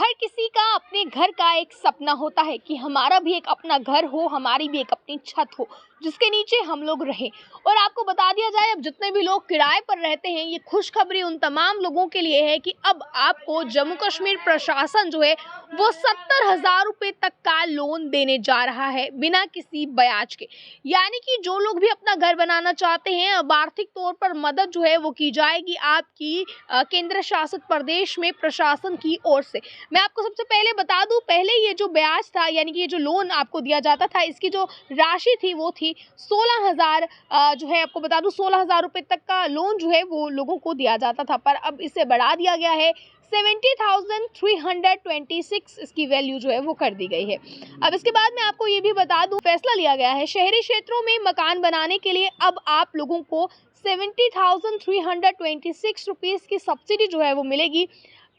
हर किसी का अपने घर का एक सपना होता है कि हमारा भी एक अपना घर हो, हमारी भी एक अपनी छत हो जिसके नीचे हम लोग रहें। और आपको बता दिया जाए, अब जितने भी लोग किराए पर रहते हैं, ये खुशखबरी उन तमाम लोगों के लिए है कि अब आपको जम्मू कश्मीर प्रशासन जो है वो 70,000 रुपये तक का लोन देने जा रहा है बिना किसी ब्याज के। यानी कि जो लोग भी अपना घर बनाना चाहते हैं, अब आर्थिक तौर पर मदद जो है वो की जाएगी आपकी केंद्र शासित प्रदेश में प्रशासन की ओर से। मैं आपको सबसे पहले बता दूं, पहले ये जो ब्याज था यानी कि ये जो लोन आपको दिया जाता था, इसकी जो राशि थी वो थी 16,000 जो है आपको बता दूं 16,000 रुपये तक का लोन जो है वो लोगों को दिया जाता था। पर अब इसे बढ़ा दिया गया है, 70,326 इसकी वैल्यू जो है वो कर दी गई है। अब इसके बाद मैं आपको ये भी बता दूं, फैसला लिया गया है शहरी क्षेत्रों में मकान बनाने के लिए अब आप लोगों को 70,326 रुपीज़ की सब्सिडी जो है वो मिलेगी।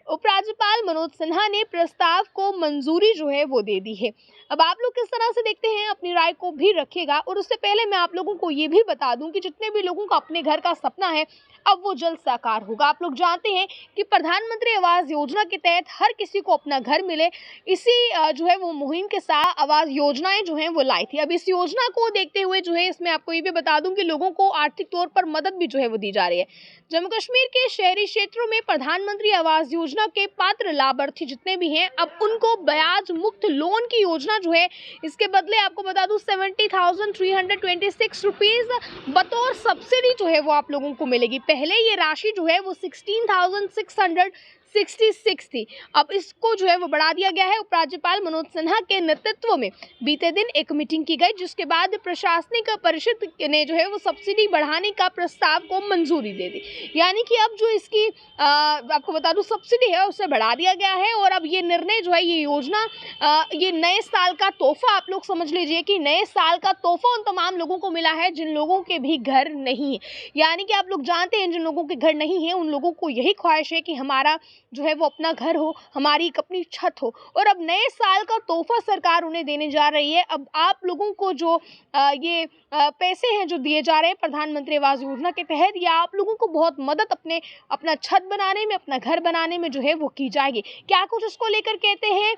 उपराज्यपाल मनोज सिन्हा ने प्रस्ताव को मंजूरी जो है वो दे दी है। अब आप लोग किस तरह से देखते हैं, अपनी राय को भी रखिएगा। और उससे पहले मैं आप लोगों को ये भी बता दूं कि जितने भी लोगों का अपने घर का सपना है अब वो जल्द साकार होगा। आप लोग जानते हैं कि प्रधानमंत्री आवास योजना के तहत हर किसी को अपना घर मिले, इसी जो है वो मुहिम के साथ आवास योजनाएं जो हैं वो लाई थी। अब इस योजना को देखते हुए जो है इसमें आपको ये भी बता दूं कि लोगों को आर्थिक तौर पर मदद भी जो है वो दी जा रही है। जम्मू कश्मीर के शहरी क्षेत्रों में प्रधानमंत्री आवास योजना के पात्र लाभार्थी जितने भी हैं, अब उनको ब्याज मुक्त लोन की योजना जो है इसके बदले आपको बता दूं 70,326 रुपीज़ बतौर सब्सिडी जो है वो आप लोगों को मिलेगी। पहले ये राशि जो है वो 16,666 थी, अब इसको जो है वो बढ़ा दिया गया है। उपराज्यपाल मनोज सिन्हा के नेतृत्व में बीते दिन एक मीटिंग की गई, जिसके बाद प्रशासनिक परिषद ने जो है वो सब्सिडी बढ़ाने का प्रस्ताव को मंजूरी दे दी। यानी कि अब जो इसकी आपको बता दूं सब्सिडी है उसे बढ़ा दिया गया है। और अब ये निर्णय जो है, ये योजना ये नए साल का तोहफा आप लोग समझ लीजिए कि नए साल का तोहफा उन तमाम लोगों को मिला है जिन लोगों के भी घर नहीं है। यानी कि आप लोग जानते हैं, जिन लोगों के घर नहीं है उन लोगों को यही ख्वाहिश है कि हमारा जो है वो अपना घर हो, हमारी एक अपनी छत हो। और अब नए साल का तोहफा सरकार उन्हें देने जा रही है। अब आप लोगों को जो ये पैसे हैं जो दिए जा रहे हैं प्रधानमंत्री आवास योजना के तहत, या आप लोगों को बहुत मदद अपना छत बनाने में, अपना घर बनाने में जो है वो की जाएगी। क्या कुछ इसको लेकर कहते हैं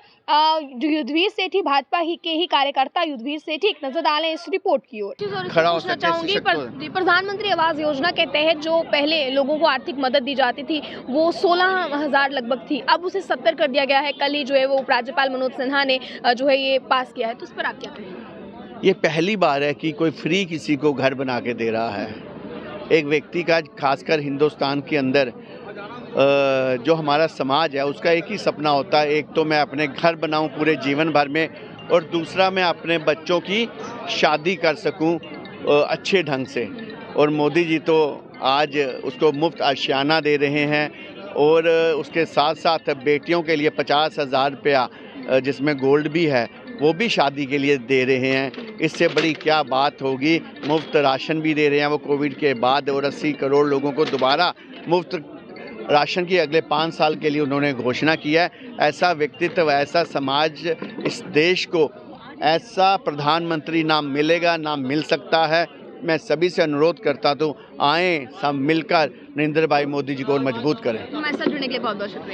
युद्धवीर सेठी, भाजपा के ही कार्यकर्ता युद्धवीर सेठी। एक नजर डालें इस रिपोर्ट की ओर। पूछना चाहूंगी, प्रधानमंत्री आवास योजना के तहत जो पहले लोगों को आर्थिक मदद दी जाती थी वो 16,000 लगभग थी, अब उसे 70 कर दिया गया है। कल ही जो है वो उपराज्यपाल मनोज सिन्हा ने जो है ये पास किया है, तो इस पर आप क्या कहेंगे? ये पहली बार है कि कोई फ्री किसी को घर बना के दे रहा है। एक व्यक्ति का, खासकर हिंदुस्तान के अंदर जो हमारा समाज है उसका एक ही सपना होता है, एक तो मैं अपने घर बनाऊं पूरे जीवन भर में, और दूसरा मैं अपने बच्चों की शादी कर सकूं अच्छे ढंग से। और मोदी जी तो आज उसको मुफ्त आशियाना दे रहे हैं, और उसके साथ साथ बेटियों के लिए 50,000 रुपया जिसमें गोल्ड भी है वो भी शादी के लिए दे रहे हैं। इससे बड़ी क्या बात होगी। मुफ्त राशन भी दे रहे हैं वो कोविड के बाद, और 80 करोड़ लोगों को दोबारा मुफ्त राशन की अगले 5 साल के लिए उन्होंने घोषणा किया है। ऐसा व्यक्तित्व, ऐसा समाज इस देश को, ऐसा प्रधानमंत्री ना मिलेगा ना मिल सकता है। मैं सभी से अनुरोध करता हूँ, आएँ सब मिलकर नरेंद्र भाई मोदी जी को और मजबूत करें। हमारे साथ जुड़ने के लिए बहुत बहुत शुक्रिया।